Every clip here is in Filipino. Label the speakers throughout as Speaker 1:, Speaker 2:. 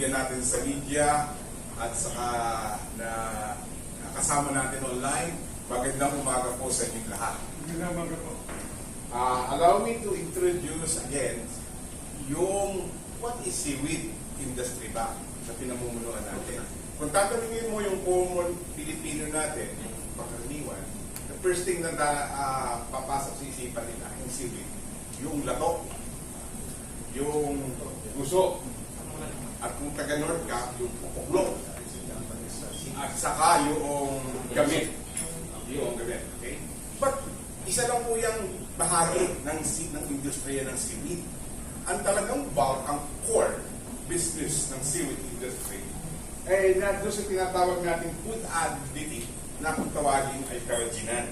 Speaker 1: kaibigan natin sa media at saka na kasama natin online. Magandang umaga po sa inyong lahat.
Speaker 2: Magandang umaga po.
Speaker 1: Allow me to introduce again yung what is seaweed industry ba sa pinamumunuan natin. Kung tatanungin mo yung common Filipino natin, yung pangkaraniwan, the first thing na papasok sa isipan nila yung seaweed, yung lato, yung guso, at kung taga-North ka, yung puklo, at saka yung gamit. Yung gamit, okay? But isa lang po yung bahagi ng industriya ng seaweed. Ang talagang bulk, ang core business ng seaweed industry ay doon sa tinatawag natin food additive na kung tawagin ay karaginan.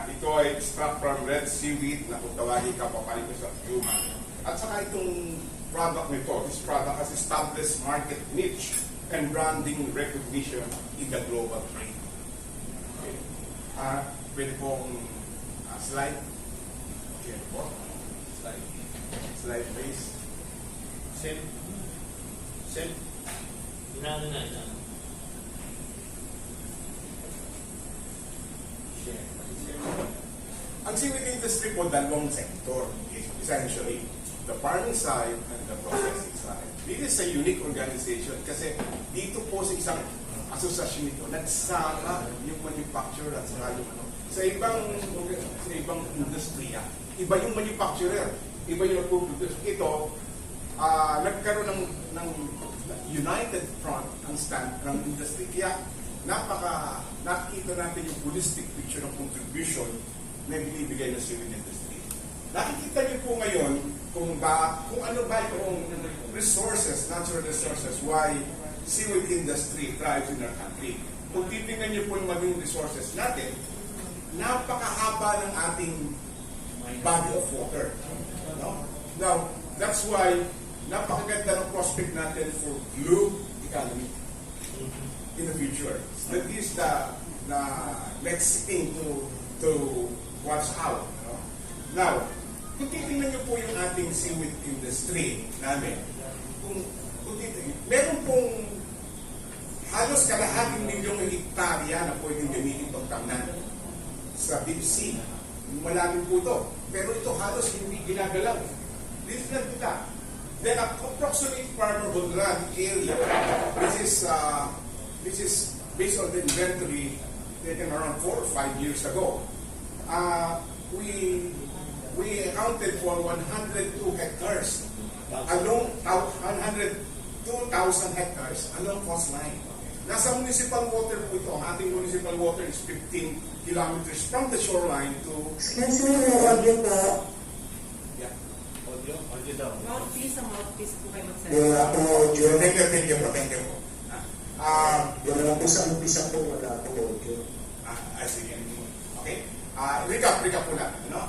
Speaker 1: Ito ay extract from red seaweed na kung tawagin kapapalit sa human. At saka itong product nito, this product has established market niche and branding recognition in the global trade. Okay. Pwede pong slide. Okay po. Slide. Slide please.
Speaker 3: Send. Inaano na. Share.
Speaker 1: Ang seaweed industry po, dalawang sector, essentially. The farming side and the processing side. This is a unique organization kasi dito po sa isang asosasyon nito, nagsama yung manufacturer at saka yung ano. Sa ibang industriya, iba yung manufacturer, iba yung nagpo-produce. Ito, nagkaroon ng united front ang stand ng industry. Kaya nakikita natin yung holistic picture ng contribution na binibigay ng seaweed industry. Nakikita niyo po ngayon kung ano ba yung resources, natural resources, why seaweed industry thrives in our country. Kung titingnan niyo po yung maging resources natin, napakahaba ng ating body of water. No? Now, that's why napakaganda ng prospect natin for blue economy in the future. That is the next thing to watch out. No? Now, kung titingnan niyo po yung ating seaweed industry namin, kung titingnan, meron pong halos kalahating milyong hektarya na pwedeng gamitin pagtamnan sa deep sea. Malalim po ito. Pero ito halos hindi ginagalaw. This is not kita. Then approximate farmerhood land area, this is based on the inventory taken around 4 or 5 years ago. We accounted for 102 hectares along 102,000 hectares along coastline. Nasa municipal water po ito. Ang ating municipal water is 15 kilometers from the shoreline to...
Speaker 4: Excuse me, audio po.
Speaker 1: Yeah.
Speaker 3: Audio daw.
Speaker 5: Mouthpiece po kayo magsalita.
Speaker 4: Wala po audio.
Speaker 1: Thank you po.
Speaker 4: Wala po sa umpisa po, wala po audio.
Speaker 1: Sige. Okay. Recap po natin. No?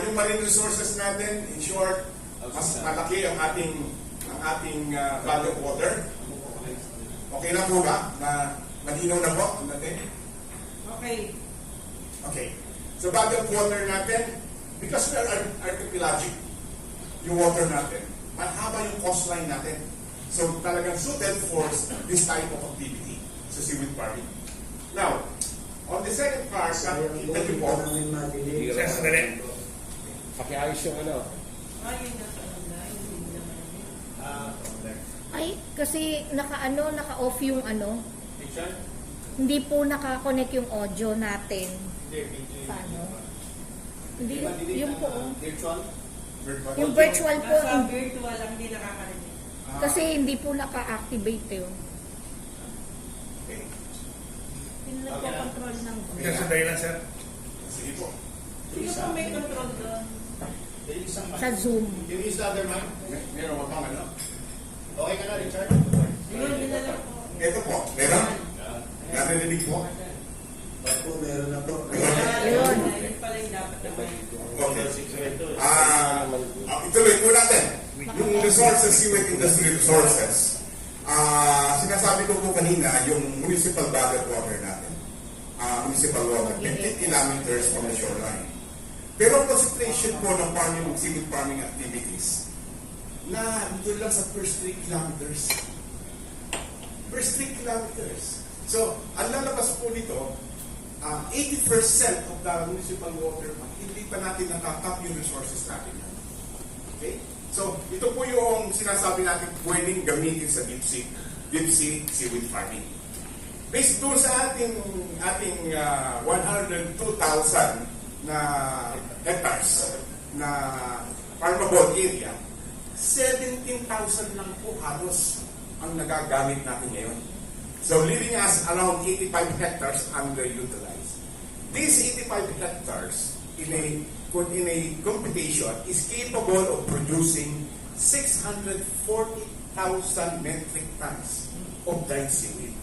Speaker 1: Yung marine resources natin, in short, mas malaki ang ating body of water. Okay na po ba? Malinaw na po natin?
Speaker 5: Okay.
Speaker 1: Okay. So body of water natin, because we are archipelagic, yung water natin, mahaba yung coastline natin. So talagang suited for this type of activity sa seaweed farming. Now, on the second part, nakikita niyo po.
Speaker 2: Sandali. Pakiayos yung ano.
Speaker 5: Ayun na sa
Speaker 6: Ay, kasi naka-off yung ano.
Speaker 3: Picture?
Speaker 6: Hindi po naka-connect yung audio natin. Paano? Hindi, yung po.
Speaker 3: Virtual?
Speaker 6: Yung virtual po,
Speaker 5: Nasa virtual lang, hindi nakakarinig.
Speaker 6: kasi hindi po naka-activate yun.
Speaker 1: Okay.
Speaker 6: Yung nagpo-control ng
Speaker 2: Sandali lang, sir.
Speaker 1: Sige po.
Speaker 5: Sino po may control doon?
Speaker 6: sa Zoom.
Speaker 3: You use the other mic?
Speaker 1: Meron ba pang ano?
Speaker 3: Okay ka na, Richard?
Speaker 5: Yun na lang po.
Speaker 1: Ito po. Meron? Narinig po?
Speaker 4: Ba't po meron na po?
Speaker 6: Ayun.
Speaker 5: Yun pala yung dapat na may.
Speaker 1: Okay. Ituloy po natin. Yung resources, seaweed industry resources. Sinasabi ko po kanina, yung municipal body of water natin. Municipal water, 50 kilometers from the shoreline. Pero ang concentration po ng farming, seaweed farming activities, na doon lang sa first 3 kilometers. First 3 kilometers. So, ang lalabas po nito, 80% of the municipal water, hindi pa natin natatap yung resources natin. Okay? So, ito po yung sinasabi natin pwedeng gamitin sa deep sea seaweed farming. Based doon sa ating 102,000 na hectares na farmable area, 17,000 lang po halos ang nagagamit natin ngayon. So, leaving us around 85 hectares underutilized. These 85 hectares in a computation is capable of producing 640,000 metric tons of dried seaweed.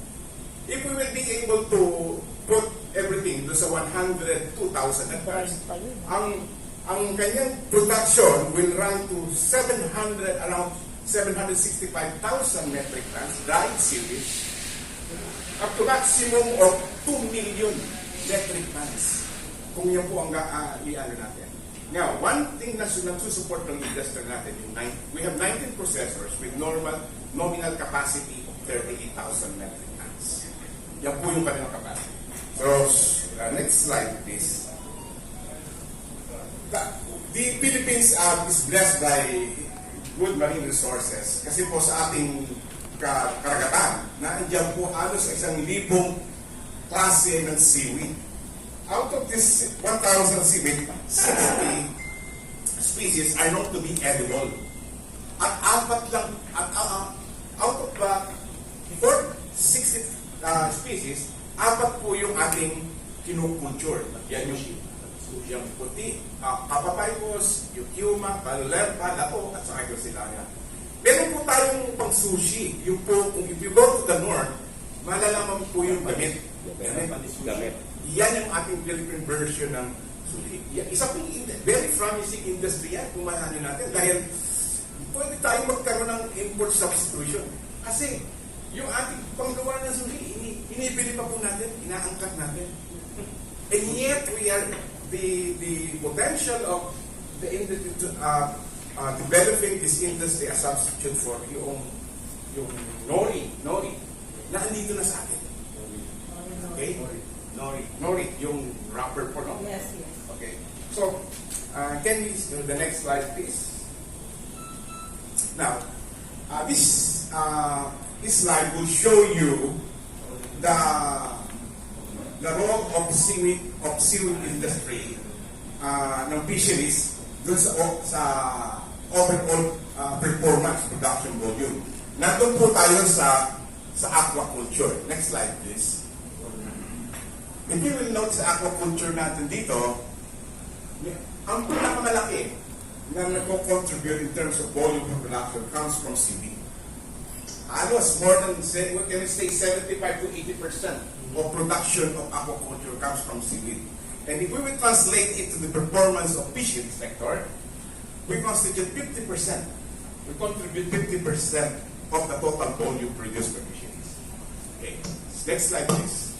Speaker 1: If we will be able to put everything do sa 102,000 hectares, ang kanyang production will run to around 765,000 metric tons dried seaweed, up to maximum of 2 million metric tons. Kung yan po ang iano natin. Now, one thing na nagsusupport ng industry natin, we have 19 processors with nominal capacity of 38,000 metric tons. Yan po yung kanilang capacity. So, next slide please. The Philippines is blessed by good marine resources kasi po sa ating karagatan na andyan po halos 1,000 klase ng seaweed. Out of this 1,000 seaweed, 60 species are known to be edible. At out of the 60 species, 4 po yung ating kinukulture. Yan yung puti, papapayos, yung yuma, balerpa, lapo, at saka yung silaya. Meron po tayong pang sushi. Yung po, if you go to the north, malalaman po yung gamit. Gamit. Yan yung ating Philippine version ng sushi. Isa pong very promising industry yan kung mahalo natin dahil pwede tayong magkaroon ng import substitution. Kasi yung ating panggawa ng sushi, inibili pa po natin, inaangkat natin. And yet we are the potential of the developing this industry as substitute for yung nori na andito na sa atin. Okay? Nori, yung wrapper po, no?
Speaker 5: Yes, yes.
Speaker 1: Okay. So, can we the next slide, please? Now, this slide will show you the role of seaweed industry ng fisheries dun sa overall performance production volume. Nandun po tayo sa aquaculture. Next slide, please. If you will note sa aquaculture natin dito, ang pinakamalaki na nag-contribute in terms of volume of production comes from seaweed. Halos more than, can we say, 75 to 80% of production of aquaculture comes from seaweed. And if we will translate it to the performance of fishing sector, we constitute 50%. We contribute 50% of the total volume produced by fisheries. Okay. Next slide, please.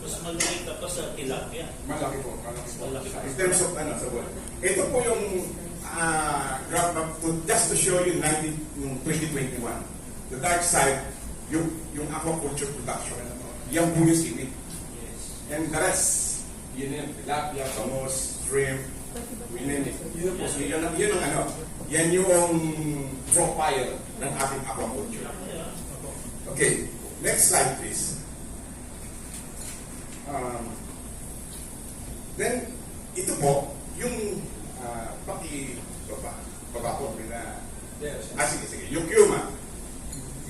Speaker 3: Mas malaki ka pa sa tilapia.
Speaker 1: Malaki po.
Speaker 3: Malaki po.
Speaker 1: In terms of sa buwan. Ito po yung graph just to show you 2021. The dark side, yung aquaculture production. Yan po yung seaweed.
Speaker 3: Yes.
Speaker 1: And the rest, yun yung tilapia, bangos, shrimp, yun yan yung profile ng ating aquaculture. Okay, next slide please. Then, ito po, yung baba po na, sige, yung Cuma.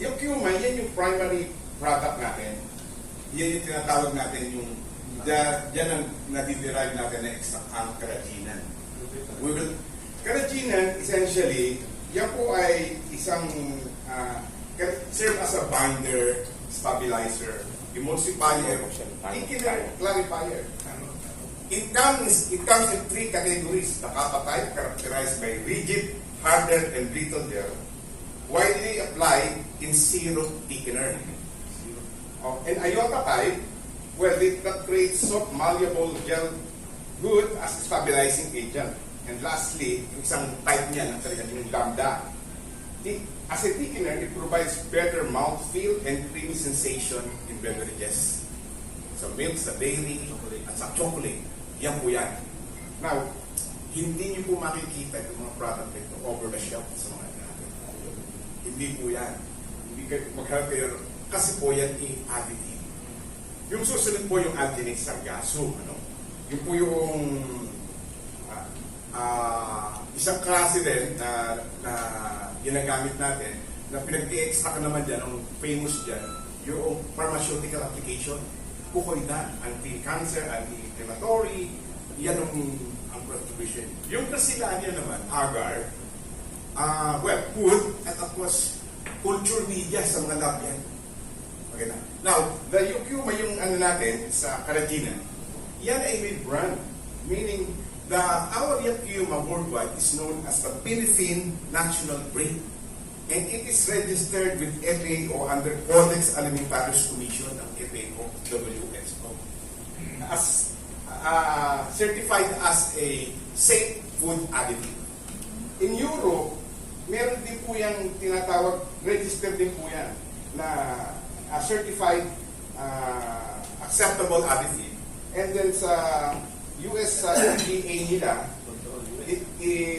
Speaker 1: Yung Cuma, yan yung primary product natin. Yan yung tinatawag natin yung, yan ang nadiderive natin na extract ang karaginan. Karaginan, essentially, yan po ay isang, serve as a binder, stabilizer, emulsifier, clarifier. It comes in 3 categories. The kappa type, characterized by rigid, hardened, and brittle gel, widely applied in syrup thickener. And iota type, that creates soft, malleable gel good as a stabilizing agent. And lastly, yung isang type niya ng talaga yung lambda. As a thickener, it provides better mouthfeel and creamy sensation in beverages. Sa milk, sa dairy, at sa chocolate. Yan po yan. Now, hindi niyo po makikita yung mga product nito over the shelf sa mga natin. Hindi po yan. Hindi kayo magharap kayo kasi po yan additive. Yung susunod po yung alginate sargassum. Ano? Yung po yung isang klase din na ginagamit natin na pinag-i-extract naman dyan, ang famous dyan, yung pharmaceutical application. Kukoidan, anti-cancer, anti-inflammatory, yan ang contribution. Yung Brasilia naman, agar, food, at of course, culture media sa mga lab yan. Okay na. Now, the Yukuma, yung ano natin sa Karajinan, yan ay may brand. Meaning, our Yukuma worldwide is known as the Philippine National Brand. And it is registered with FAO under Codex Alimentarius Commission ng FAO, WSO. As certified as a safe food additive. In Europe, meron din po yung tinatawag, registered din po yan, na certified acceptable additive. And then sa US FDA nila,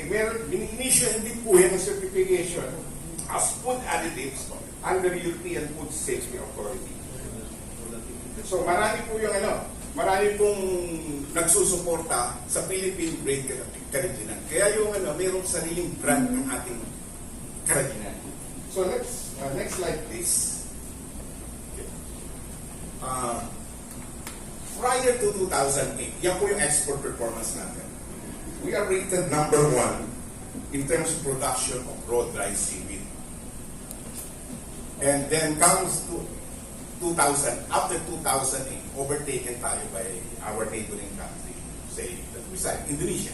Speaker 1: meron, in-issue din po yan ng certification as food additives under European Food Safety Authority. So marami po yung marami pong nagsusuporta sa Philippine grade Karajinan. Kaya yung mayroong sariling brand ng ating Karajinan. So next slide please. Prior to 2008, yan po yung export performance natin. We are rated number 1 in terms of production of raw dry seaweed. And then comes to 2000, after 2008, overtaken tayo by our neighboring country, say, Indonesia.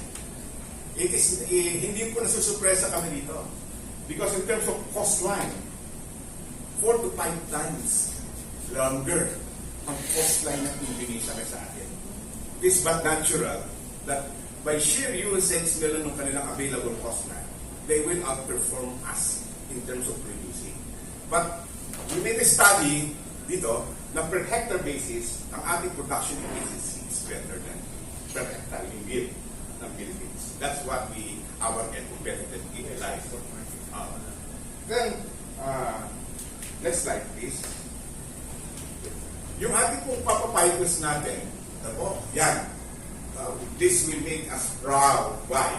Speaker 1: It is, hindi po nasusupresa kami dito. Because in terms of coastline, 4 to 5 times longer ang coastline ng Indonesia kaysa atin. It is but natural that by sheer usage nila ng kanilang available coastline, they will outperform us in terms of producing. But we made a study dito na per hectare basis, ang ating production efficiency is better than per hectare yung yield ng Philippines. That's what our competitive lies. Then, next slide please. Yung ating pong papapayos natin, yan, this will make us proud. Why?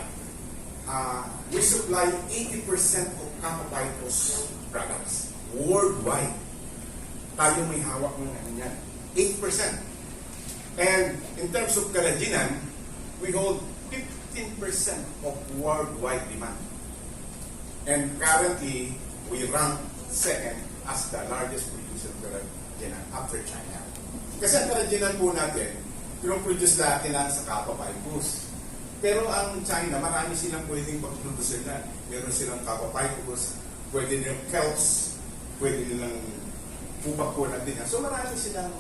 Speaker 1: We supply 80% of Kakapaitos products worldwide. Tayo may hawak ng yan. 8%. And in terms of Karajinan, we hold 15% of worldwide demand. And currently, we rank second as the largest producer of Karajinan after China. Kasi ang Karajinan po natin, produce natin lang sa Kakapaitos. Pero ang China, marami silang pwedeng pag-produce na. Meron silang Kakapaitos, pwede nilang kelps, pwede nilang pupak-punan din. So marami silang,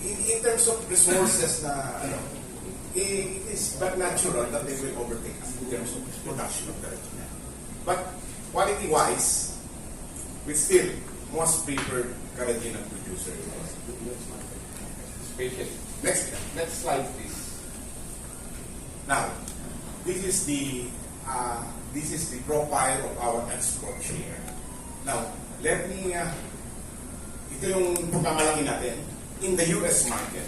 Speaker 1: in terms of resources na, it is but natural that they will overtake us in terms of production of Karajinan. But quality-wise, we still most preferred Karajinan producer. Next slide, please. Now, this is the profile of our export share. Now, let me ito yung pagkamalaki natin. In the US market,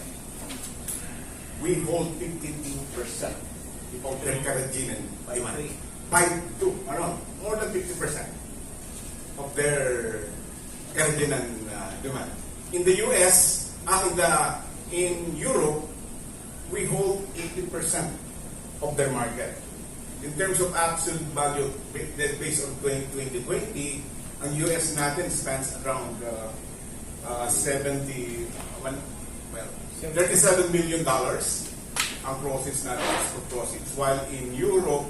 Speaker 1: we hold 52% of their Karajinan demand. 5 to more than 50% of their Karajinan demand. In the US, in Europe, we hold 80% of their market. In terms of absolute value, based on 2020, ang US natin stands around $37 million ang process natin, export proceeds. While in Europe,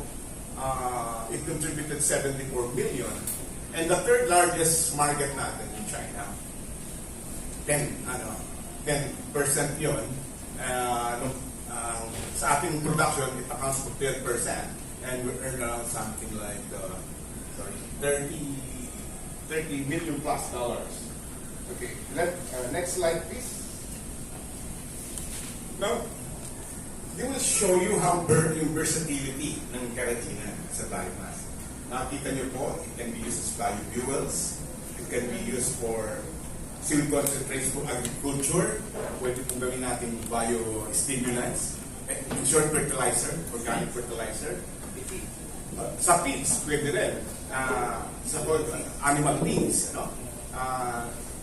Speaker 1: it contributed 74 million. And the third largest market natin in China, 10% yun, sa ating production, it accounts for 10%, and we earn around something like 30 million plus dollars. Okay, next slide please. Now, they will show you how yung versatility ng keratina sa biomass. Nakita niyo po, it can be used as biofuels, it can be used for seed concentrates for agriculture, pwede pong gawin natin biostimulants, in short fertilizer, organic fertilizer. Sa pigs, pwede rin. Sa animal feeds, no?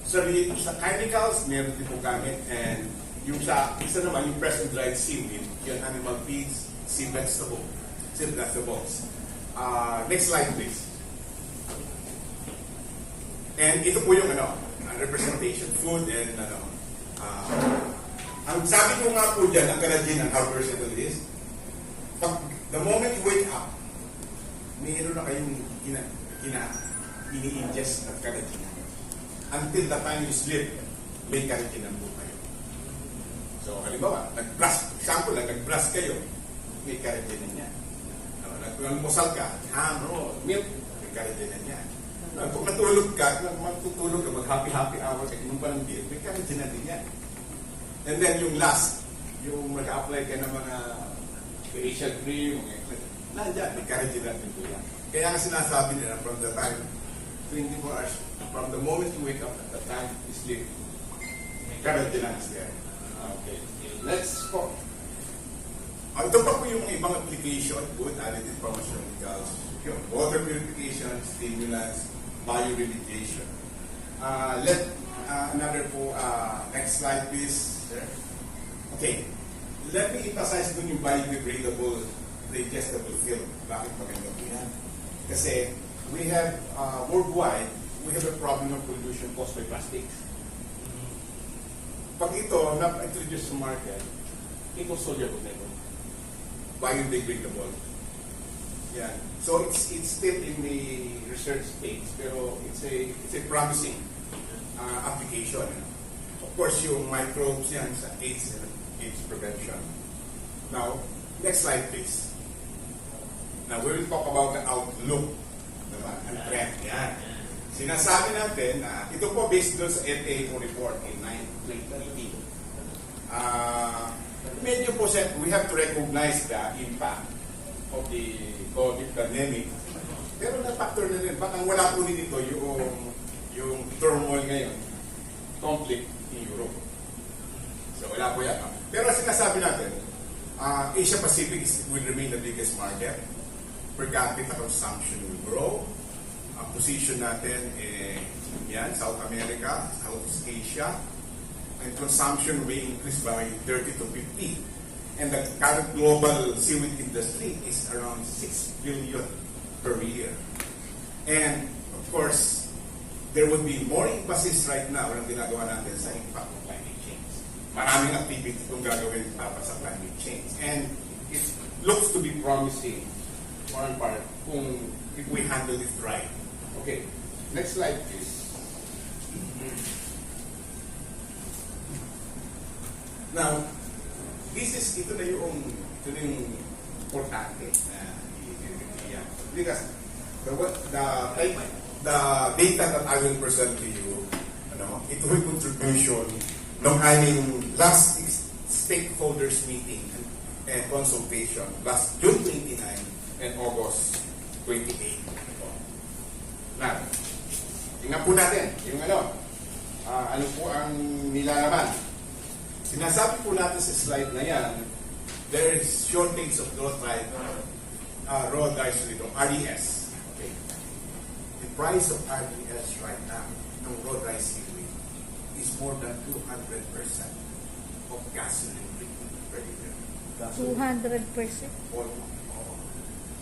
Speaker 1: Sa chemicals, meron din po gamit, and yung isa naman, yung pressed and dried seaweed, yung animal feeds, sea vegetables. Next slide, please. And ito po yung representation, food, and ang sabi ko nga po dyan, ang kalajinan, how versatile it is, the moment you wake up, mayroon na kayong ini-ingest at kalajinan. Until the time you sleep, may kalajinan po kayo. So, halimbawa, example lang, nag-brush kayo, may kalajinan niya. Nag-almusal ka, milk, may kalajinan niya. Kung matutulog ka, mag-happy hour ka, inom pa ng beer, may kalajinan din yan. And then yung last, yung mag-apply ka ng mga facial cream, nandiyan, may kalajinan din po yan. Kaya nga sinasabi nila from the time, 24 hours, from the moment you wake up at the time you sleep, kalajinan is there. Okay. Let's go. Ito pa po yung ibang application, good additive pharmaceuticals, yung water purification, stimulants, bioremediation. Another po, next slide please. Okay. Let me emphasize dun yung biodegradable, digestible film. Bakit maganda po yan? Kasi we have, worldwide, we have a problem of pollution caused by plastics. Pag ito, na-introduce sa market, ito soluble na ito. Biodegradable. Yan. So it's still in the research stage, pero it's a promising application. Of course, yung microbes yan sa AIDS prevention. Now, next slide please. Now, we will talk about the outlook. Diba? Ang trend. Yan. Sinasabi natin na ito po based doon sa FAO report in 2018. Medyo po we have to recognize the impact of the COVID pandemic. Pero na-factor na rin, bakang wala po rin ito yung turmoil ngayon, conflict in Europe. So wala po yan. Pero sinasabi natin, Asia Pacific will remain the biggest market. Per capita consumption will grow. Ang position natin yan, South America, Southeast Asia, and consumption will increase by 30 to 50. And the current global seaweed industry is around 6 billion per year. And of course, there would be more emphasis right now ang ginagawa natin sa impact of climate change. Maraming activity itong gagawin para sa climate change. And it looks to be promising for one part kung if we handle it right. Okay, next slide please. Now, ito na yung importante na i-yan. Because the data that I will present to you, ito yung contribution ng aming last stakeholders meeting and consultation last June 29 and August 28. Now, tingnan po natin yung ano po ang nilalaman. Sinasabi po natin sa slide na yan, there is shortage of raw rice, RDS. Okay. The price of RDS right now, ng raw rice seaweed, is more than 200% of gasoline per liter.
Speaker 6: 200%?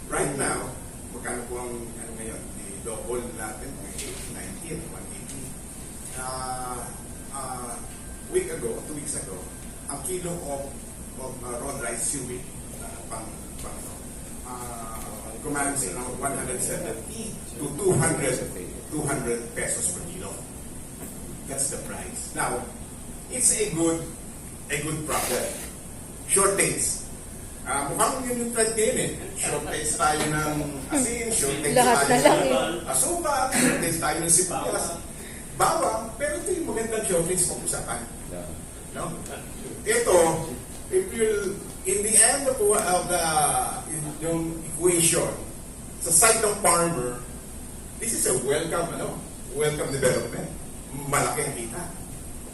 Speaker 1: Right now, magkano po ang ngayon? Double natin, 90, 180. Week ago, 2 weeks ago, ang kilo of raw rice seaweed commands around 170 to 200 pesos per kilo. That's the price. Now, it's a good problem. Shortage. Mukhang yun yung trend ngayon eh. Shortage tayo ng asin, shortage
Speaker 6: Lahat
Speaker 1: tayo
Speaker 6: na lang
Speaker 1: ng asukal, shortage tayo ng sibuyas. Bawang, pero ito yung magandang shortage sa usapan. No? Ito, if you'll, in the end of the yung equation, sa side ng farmer, this is a welcome development. Malaki ang kita.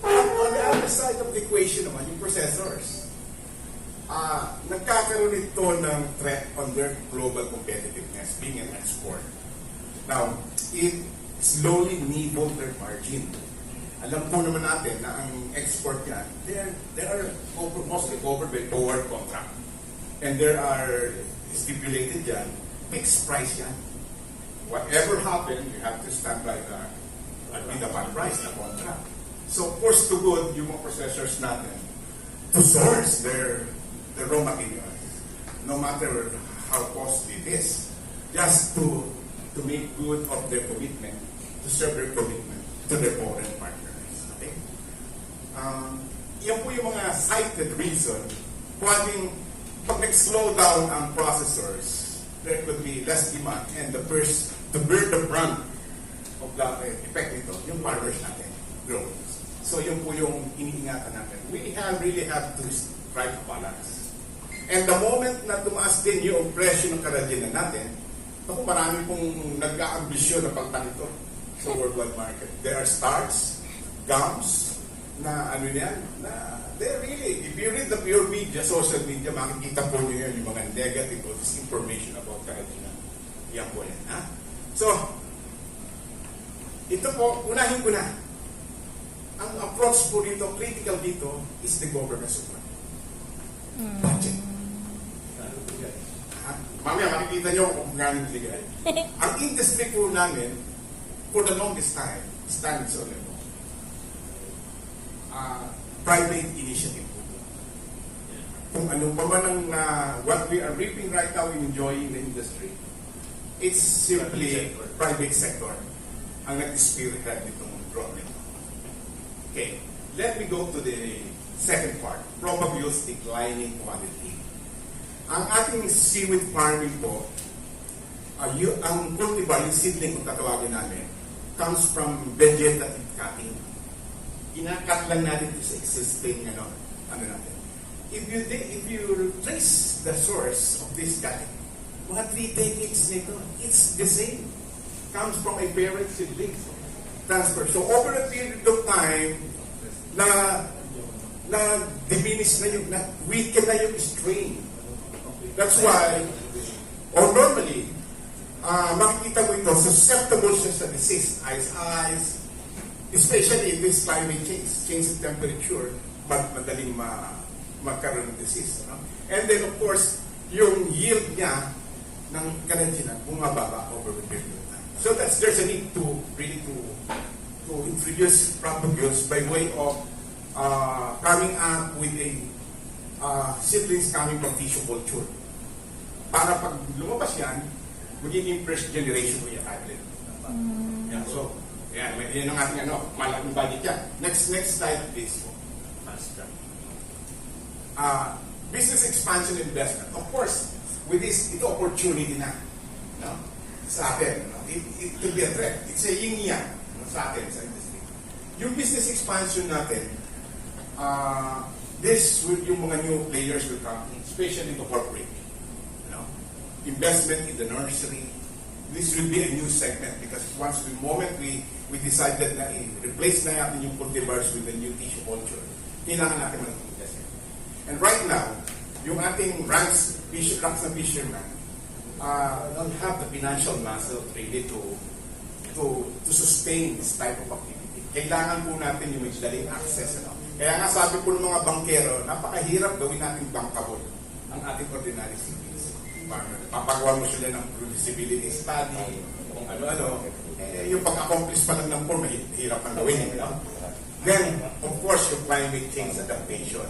Speaker 1: On the other side of the equation naman, yung processors. Nagkakaroon ito ng threat on their global competitiveness, being an export. Now, it slowly nibbled their margin. Alam po naman natin na ang export yan, they are mostly covered by forward contract. And there are stipulated yan, fixed price yan. Whatever happens, you have to stand by the price, the contract. So, forced to good yung mga processors natin to source their raw materials, no matter how costly it is, just to make good of their commitment, to serve their commitment to their foreign partners. Okay? Yan po yung mga cited reason pwedeng pag nag-slow down ang processors, there could be less demand, and the first to bear the brunt of the effect nito, yung farmers natin, growers. So yun po yung iniingatan natin. We really have to strike a balance. And the moment na tumaas din yung presyo ng karadinan natin, ako marami pong nagka-ambisyon na pagtanito sa worldwide market. There are starts, gums, na ano yan, na they're really, if you read the pure media, social media, makikita po nyo yan, yung mga negative or disinformation about karadinan. Yan po yan, ha? So, ito po, unahin ko na. Ang approach po dito, critical dito, is the government support. Budget. Mamaya makikita nyo kung gaano niligay. Ang industry po namin, for the longest time, stands on it. Private initiative po. Kung ano pa man ang what we are reaping right now in enjoying the industry, it's simply private sector ang nag-spearhead nitong problem. Okay, let me go to the second part, propagules declining quality. Ang ating seaweed farming po, ang cultivar, yung seedling kung tatawagin namin, comes from vegetative cutting. Inakat lang natin ito sa existing ano natin. If you trace the source of this cutting, what we take nito, it's the same. Comes from a parent seedling transfer. So over a period of time, na diminish na yung, weaken na yung strain. That's why, or normally, makikita mo ito, susceptible siya sa disease, eyes, especially in this climate change in temperature, madaling magkaroon ng disease. No? And then, of course, yung yield niya ng karadinan bumababa over the period of time. So there's a need to really to introduce propagules by way of coming up with a seedlings coming from tissue culture. Para pag lumabas yan, magiging first generation ko yung hybrid. Yeah, so, yan ang ating malaking budget yan. Next slide please. Business expansion investment. Of course, with this, ito opportunity na. No? Sa atin. No? It could be a threat. It's a yin-yang sa atin, sa industry. Yung business expansion natin, yung mga new players will come, especially the corporate. Investment in the nursery. This will be a new segment because once the moment we decided na i-replace na natin yung cultivars with the new tissue culture, kailangan natin mag-investment. And right now, yung ating ranks na fishermen don't have the financial muscle really to sustain this type of activity. Kailangan po natin yung daling access. Kaya nga sabi po ng mga bankero, napakahirap gawin natin bankable ang ating ordinary citizens. Papagawa mo sila ng feasibility study, kung ano-ano. Yung pag-accomplish pa lang ng form, hirap ang gawin. Then, of course, yung climate change adaptation.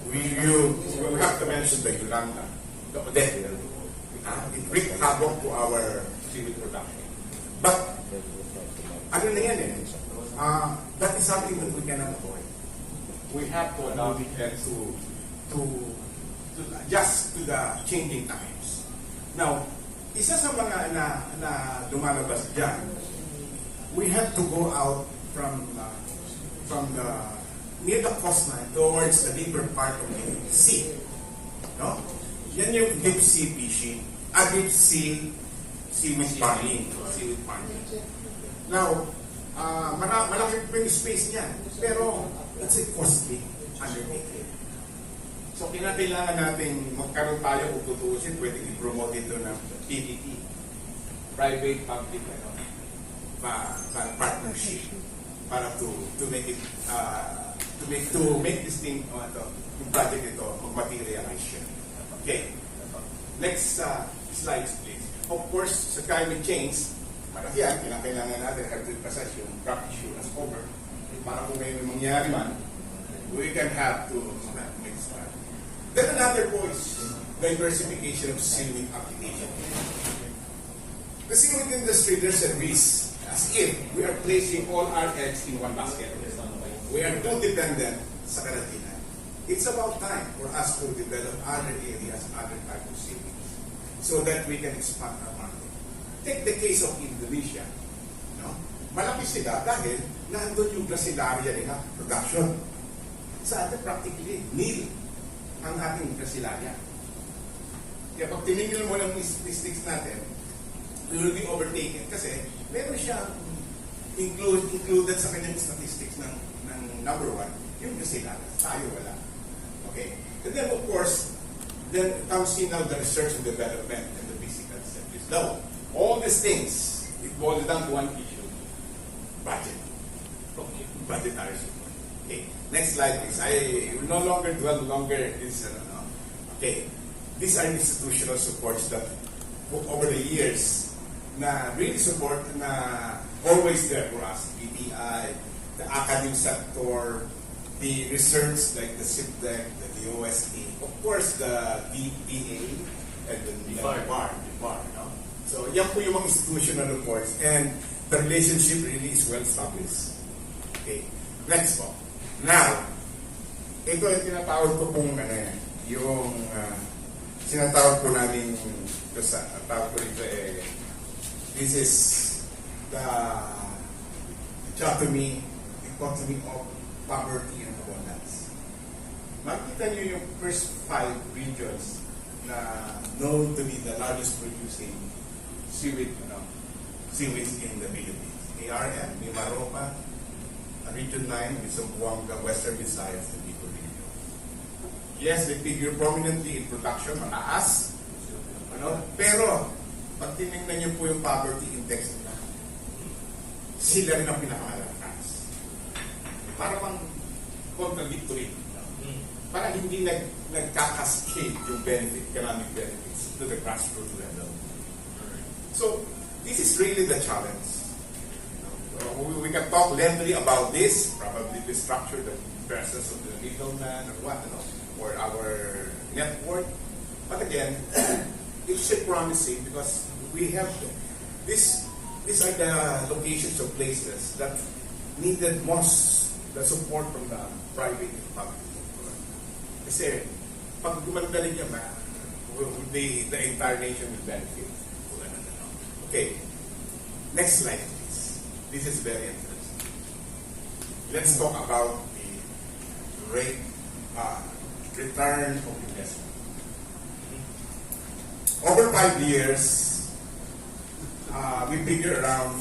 Speaker 1: We have to mention the Yolanda. It wreaked havoc to our seaweed production. But, ano na yan that is something that we cannot avoid. We have to adapt and to to adjust to the changing times. Now, isa sa mga na lumalabas dyan, we have to go out from the near the coastline towards the deeper part of the sea. No? Yan yung deep sea fishing, deep sea seaweed farming. Now, malaki po yung space niyan, pero it's a costly undertaking. So, kinakailangan natin magkaroon tayo kung tutuusin, pwede i-promote ito ng PPP, private-public partnership, para to make it to make this thing yung project ito mag-materialize siya. Okay. Next slides, please. Of course, sa climate change, malaki yan, kinakailangan natin have to emphasize yung crop insurance cover para kung may mangyari man, we can have to make start. Then another point, diversification of seaweed application. The seaweed industry, there's a risk as if we are placing all our eggs in one basket. We are too dependent sa Katipunan. It's about time for us to develop other areas, other types of seaweeds, so that we can expand our market. Take the case of Indonesia. No? Malaki sila dahil nandun yung gracilaria nila, production. Sa atin, practically, nil ang ating gracilaria. Kaya pag tinigil mo ng statistics natin, we will be overtaken kasi meron siya included sa kanyang statistics ng number one, yung gracilaria. Tayo wala. Okay? And then, of course, then comes in now the research and development and the physical service. Now, all these things, it boils down to one issue. Budget. Okay. Budgetary support. Okay. Next slide, please. I will no longer dwell longer this. Okay. These are institutional supports that over the years na really support na always there for us. BPI, the academic sector, the research like the SIPDEC, the OST, of course the DPA, and the BAR. No? So yan po yung mga institutional reports and the relationship really is well established. Okay. Next po. Now, ito yung tinatawag ko pong yung sinatawag po namin tawag ko rito this is the dichotomy of poverty and abundance. Makita niyo yung first 5 regions na known to be the largest producing seaweeds in the Philippines. ARM, Mimaropa, Region 9, with Zamboanga, Western Visayas, and Victorino. Yes, they figure prominently in production, mataas. Pero, pag tinignan niyo po yung poverty index nila, sila rin ang pinakamalakas. Para pang contradictory. Para hindi nagkakascade yung economic benefits to the grassroots level. So, this is really the challenge. We can talk lengthily about this, probably the structure, the presence of the middleman or what, or our network. But again, it's promising because we have these are the locations or places that needed most the support from the private and public sector. Kasi pag gumanda niya the entire nation will benefit. Okay, next slide please. This is very interesting. Let's talk about the return of investment. Over 5 years, we figure around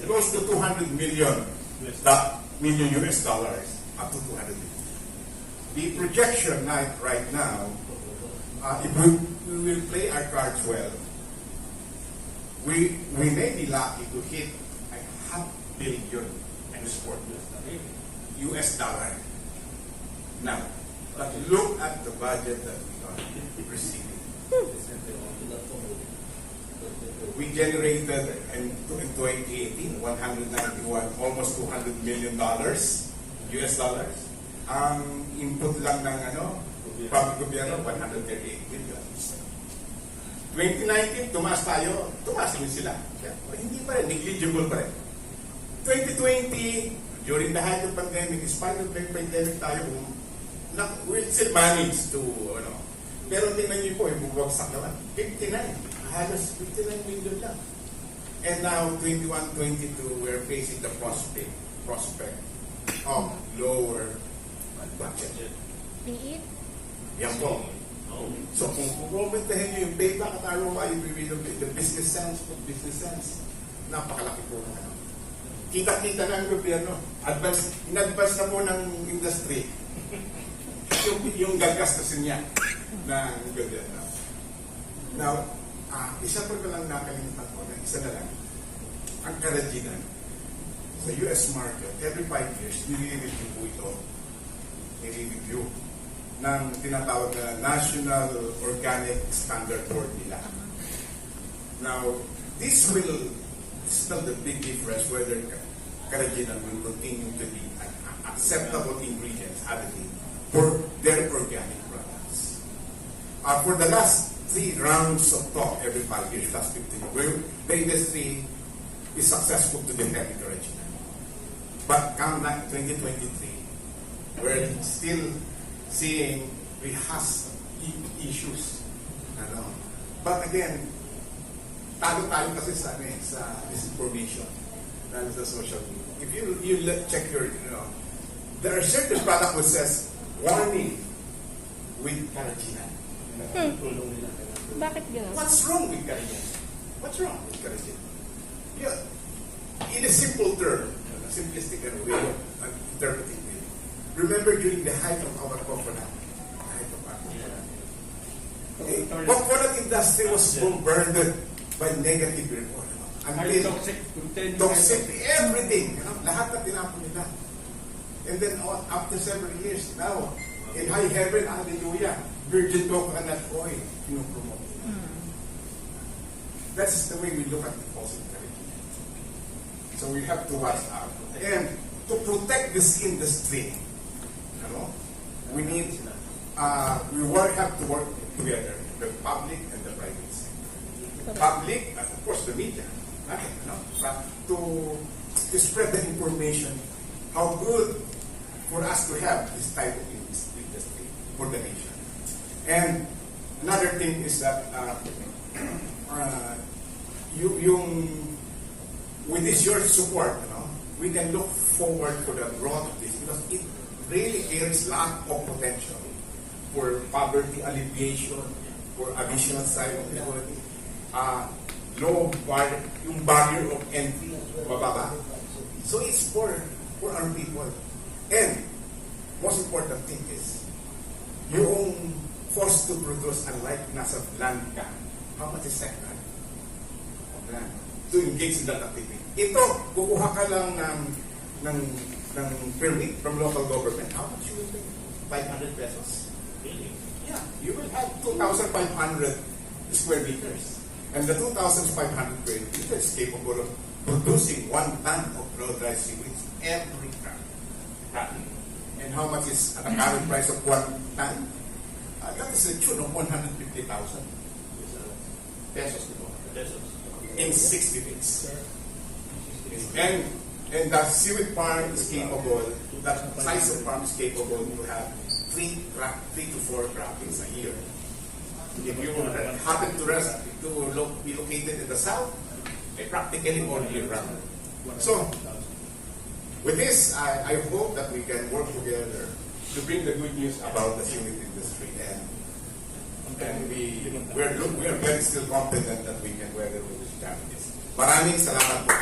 Speaker 1: close to 200 million US dollars, up to 200 million. The projection right now, if we will play our cards well, we may be lucky to hit $500 million export US dollar. Now, but look at the budget that we are receiving. We generated in 2018 191, almost $200 million US dollars. Ang input lang ng public gobyerno 138 million. 2019, tumaas din sila. Hindi pa rin, negligible pa rin. 2020, during the height of pandemic, despite of the pandemic tayo, we'll still manage to, ano. Pero tingnan niyo po, yung bubagsak naman. 59. Halos 59 million lang. And now, 21, 22, we're facing the prospect of lower budget.
Speaker 6: Liit.
Speaker 1: Yan po. So kung kukomentahin nyo yung payback at ROI, the business sense, napakalaki po ng ano. Kita-kita na ang gobyerno. In-advance na po ng industry yung gagastusin niya ng gobyerno. Now, isa pa lang nakalimutan ko na isa na lang. Ang karajinan sa US market, every 5 years, nire-review po ito. Nire-review ng tinatawag na National Organic Standard Board nila. Now, this will still the big difference whether karajinan will continue to be an acceptable ingredients additive for their organic products. For the last 3 rounds of talk every 5 years, last 15 years, the industry is successful to detect karajinan. But come 2023, we're still seeing we have issues. Ano? But again, tayo kasi sa disinformation lalo sa social media. If you check your, there are certain product that says warning with karajinan.
Speaker 6: Bakit gano'n?
Speaker 1: What's wrong with karajinan? What's wrong with karajinan? Yeah, in a simple term, a simplistic way of interpreting it. Remember during the height of our coconut, coconut industry was bombarded by negative report. Toxic, everything. Lahat na tinapon nila. And then after several years, now, in high heaven, hallelujah, virgin coconut oil, promote. That's the way we look at the fossil karajinan. So we have to watch out. And to protect this industry, we need, have to work together, the public and the private sector. Public, and of course the media, to spread the information, how good for us to have this type of industry for the nation. And another thing is that with this your support, we can look forward for the growth of this because it really carries a lot of potential for poverty alleviation, for additional side of equality, yung barrier of entry, mababa. So it's for our people. And most important thing is, yung forced to produce, unlike nasa land ka, how much is that land? To engage in that activity. Ito, kukuha ka lang ng permit from local government. How much you will pay? 500 pesos.
Speaker 3: Really?
Speaker 1: Yeah, you will have 2,500 square meters. And the 2,500 square meters is capable of producing 1 ton of blow-dry seaweeds every crop. And how much is at the current price of 1 ton? That is a tune of 150,000 pesos. In 60 days. And the seaweed farm is capable, that size of farm is capable to have 3 to 4 croppings a year. If you happen to be located in the south, practically all year round. So, with this, I hope that we can work together to bring the good news about the seaweed industry, and we are very still confident that we can weather these challenges. Maraming salamat po.